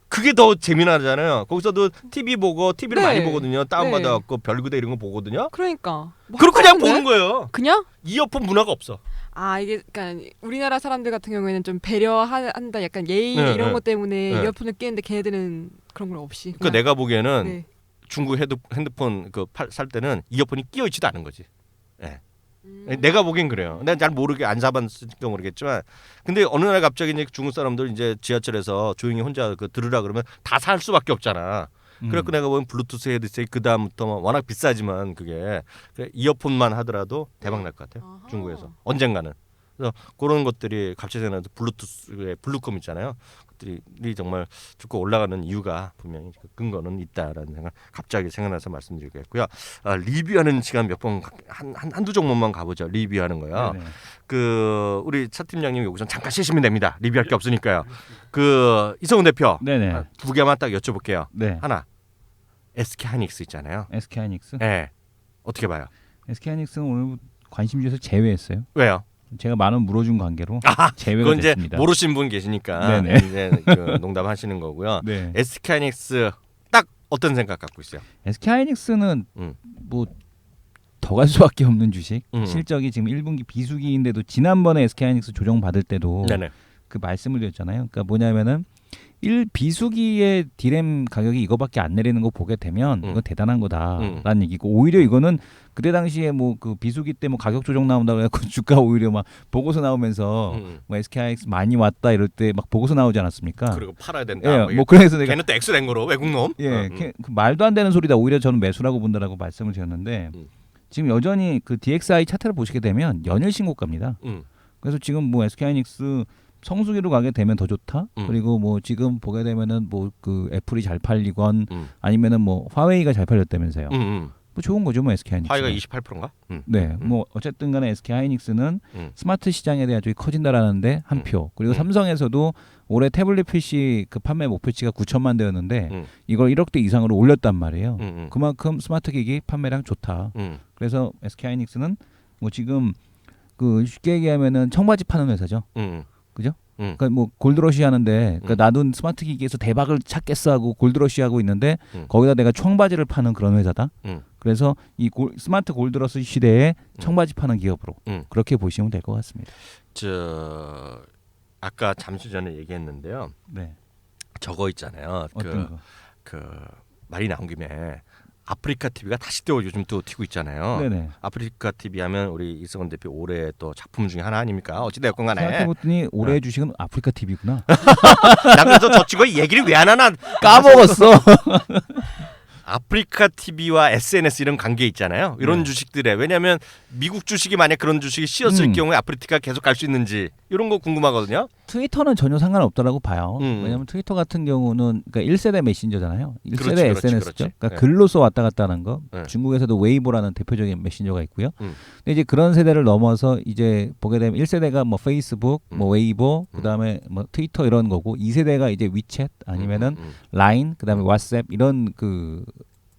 그게 더 재미나잖아요. 거기서도 TV 보고 TV를 네. 많이 보거든요. 다운받아 네. 갖고 별구대 이런 거 보거든요. 그러니까. 뭐 그리고 할 그냥 거 없는데? 보는 거예요. 그냥? 이어폰 문화가 없어. 아 이게 그러니까 우리나라 사람들 같은 경우에는 좀 배려한다 약간 예의 네, 이런 네. 것 때문에 네. 이어폰을 끼는데 걔네들은 그런 건 없이 그러니까 내가 보기에는 네. 중국 핸드폰 살 때는 이어폰이 끼어 있지도 않은 거지. 예. 내가 보기엔 그래요. 내가 잘 모르게 안 사봤으니까 모르겠지만, 근데 어느 날 갑자기 이제 중국 사람들 이제 지하철에서 조용히 혼자 들으라 그러면 다 살 수밖에 없잖아. 그래서 내가 보면 블루투스 헤드셋 그 다음부터 워낙 비싸지만 그게 이어폰만 하더라도 대박 날 것 같아요. 아하. 중국에서 언젠가는. 그래서 그런 것들이 갑자기 생각나서 블루투스의 블루컴 있잖아요. 그들이 정말 듣고 올라가는 이유가 분명히 그 근거는 있다라는 생각 갑자기 생각나서 말씀드리겠고요. 리뷰하는 시간 몇 번 한두 종목만 가보죠. 리뷰하는 거요. 네네. 그 우리 차 팀장님 여기서 잠깐 쉬시면 됩니다. 리뷰할 게 없으니까요. 그 이성훈 대표 네네. 두 개만 딱 여쭤볼게요. 네. 하나 SK 하이닉스 있잖아요. SK 하이닉스. 네. 어떻게 봐요? SK 하이닉스는 오늘 관심주에서 제외했어요. 왜요? 제가 만 원 물어준 관계로 제외가 그건 이제 됐습니다. 모르신 분 계시니까 네네. 이제 그 농담하시는 거고요. 네. SK 하이닉스 딱 어떤 생각 갖고 있어요? SK 하이닉스는 음. 뭐 더 갈 수밖에 없는 주식. 음. 실적이 지금 1분기 비수기인데도 지난번에 SK 하이닉스 조정 받을 때도 네네. 그 말씀을 드렸잖아요. 그러니까 뭐냐면은 1비수기의 디램 가격이 이거밖에 안 내리는 거 보게 되면 이건 대단한 거다라는 얘기고, 오히려 이거는 그때 당시에 뭐 그 비수기 때 뭐 가격 조정 나온다고 해서 주가 오히려 막 보고서 나오면서 뭐 SK 하이닉스 많이 왔다 이럴 때 막 보고서 나오지 않았습니까? 그리고 팔아야 된다. 예, 뭐 그래서 내가 걔는 또 X 된 거로 외국 놈. 예, 그 말도 안 되는 소리다. 오히려 저는 매수라고 본다라고 말씀을 드렸는데 지금 여전히 그 DXI 차트를 보시게 되면 연일 신고가입니다. 그래서 지금 뭐 SK 하이닉스 성수기로 가게 되면 더 좋다. 그리고 뭐 지금 보게 되면은 뭐 그 애플이 잘 팔리건 아니면은 뭐 화웨이가 잘 팔렸다면서요. 뭐 좋은 거죠, 뭐 SK 하이닉스. 화웨이가 28%인가? 네, 뭐 어쨌든간에 SK 하이닉스는 스마트 시장에 대한 쪽이 커진다라는데 한 표. 그리고 삼성에서도 올해 태블릿 PC 그 판매 목표치가 9천만 대였는데 이걸 1억대 이상으로 올렸단 말이에요. 그만큼 스마트 기기 판매량 좋다. 그래서 SK 하이닉스는 뭐 지금 그 쉽게 얘기하면은 청바지 파는 회사죠. 그죠? 그러니까 뭐 골드러시 하는데 그러니까 나도 스마트 기기에서 대박을 찾겠어 하고 골드러시 하고 있는데 거기다 내가 청바지를 파는 그런 회사다. 그래서 이 스마트 골드러시 시대에 청바지 파는 기업으로 그렇게 보시면 될 것 같습니다. 저 아까 잠시 전에 얘기했는데요. 네. 저거 있잖아요. 어떤 거? 그 말이 나온 김에 아프리카 TV가 다시 또 요즘 또 튀고 있잖아요. 네네. 아프리카 TV 하면 우리 이승훈 대표 올해 또 작품 중에 하나 아닙니까? 어찌됐건 간에. 생각해봤더니 올해 주식은 아프리카 TV구나. 나 그래서 저 친구가 얘기를 왜 안 하나 까먹었어. 아프리카 TV와 SNS 이런 관계 있잖아요. 이런 네. 주식들에 왜냐하면 미국 주식이 만약 그런 주식이 씌었을 경우에 아프리카가 계속 갈 수 있는지 이런 거 궁금하거든요. 트위터는 전혀 상관없다라고 봐요. 왜냐하면 트위터 같은 경우는 그러니까 1세대 메신저잖아요. 1세대 SNS죠. 그러니까 네. 글로써 왔다 갔다 하는 거. 네. 중국에서도 웨이보라는 대표적인 메신저가 있고요. 근데 이제 그런 세대를 넘어서 이제 보게 되면 1세대가 뭐 페이스북, 뭐 웨이보, 그다음에 뭐 트위터 이런 거고 2세대가 이제 위챗 아니면은 라인, 그다음에 왓츠앱 이런 그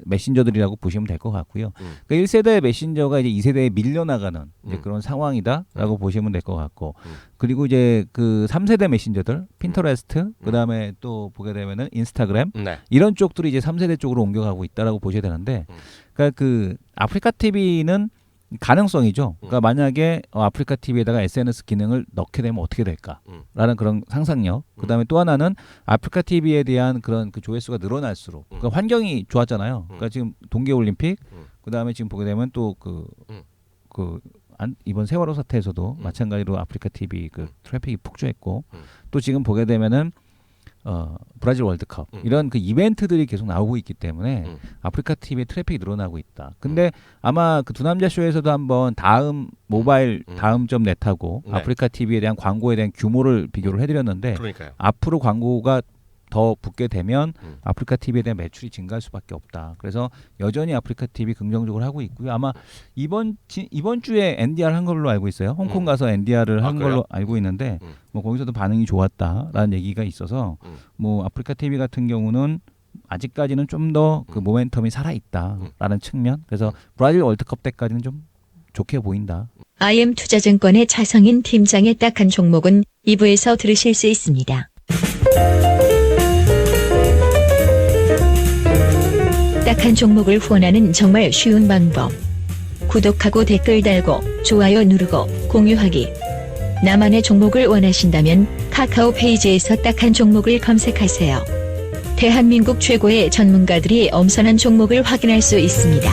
메신저들이라고 보시면 될 것 같고요. 그러니까 1세대 메신저가 이제 2세대에 밀려나가는 이제 그런 상황이다라고 보시면 될 것 같고, 그리고 이제 그 3세대 메신저들, 핀터레스트, 그다음에 또 보게 되면은 인스타그램 네. 이런 쪽들이 이제 3세대 쪽으로 옮겨가고 있다라고 보셔야 되는데, 그러니까 그 아프리카 TV는 가능성이죠. 그러니까 만약에 아프리카 TV에다가 SNS 기능을 넣게 되면 어떻게 될까라는 그런 상상력. 그다음에 또 하나는 아프리카 TV에 대한 그런 그 조회수가 늘어날수록 그러니까 환경이 좋았잖아요. 그러니까 지금 동계올림픽, 그다음에 지금 보게 되면 또 이번 세월호 사태에서도 마찬가지로 아프리카 TV 그 트래픽이 폭주했고, 또 지금 보게 되면은 브라질 월드컵 이런 그 이벤트들이 계속 나오고 있기 때문에 아프리카 TV의 트래픽이 늘어나고 있다. 근데 아마 그 두 남자 쇼에서도 한번 다음 모바일 다음 점 넷하고 네. 아프리카 TV에 대한 광고에 대한 규모를 비교를 해드렸는데, 그러니까요. 앞으로 광고가 더 붙게 되면 아프리카 TV에 대한 매출이 증가할 수밖에 없다. 그래서 여전히 아프리카 TV 긍정적으로 하고 있고요. 아마 이번 주에 NDR 한 걸로 알고 있어요. 홍콩 가서 NDR을 한 걸로 알고 있는데, 뭐 거기서도 반응이 좋았다라는 얘기가 있어서 뭐 아프리카 TV 같은 경우는 아직까지는 좀 더 그 모멘텀이 살아 있다라는 측면. 그래서 브라질 월드컵 때까지는 좀 좋게 보인다. IM투자증권의 차성인 팀장의 딱한 종목은 2부에서 들으실 수 있습니다. 딱한 종목을 후원하는 정말 쉬운 방법. 구독하고 댓글 달고 좋아요 누르고 공유하기. 나만의 종목을 원하신다면 카카오 페이지에서 딱한 종목을 검색하세요. 대한민국 최고의 전문가들이 엄선한 종목을 확인할 수 있습니다.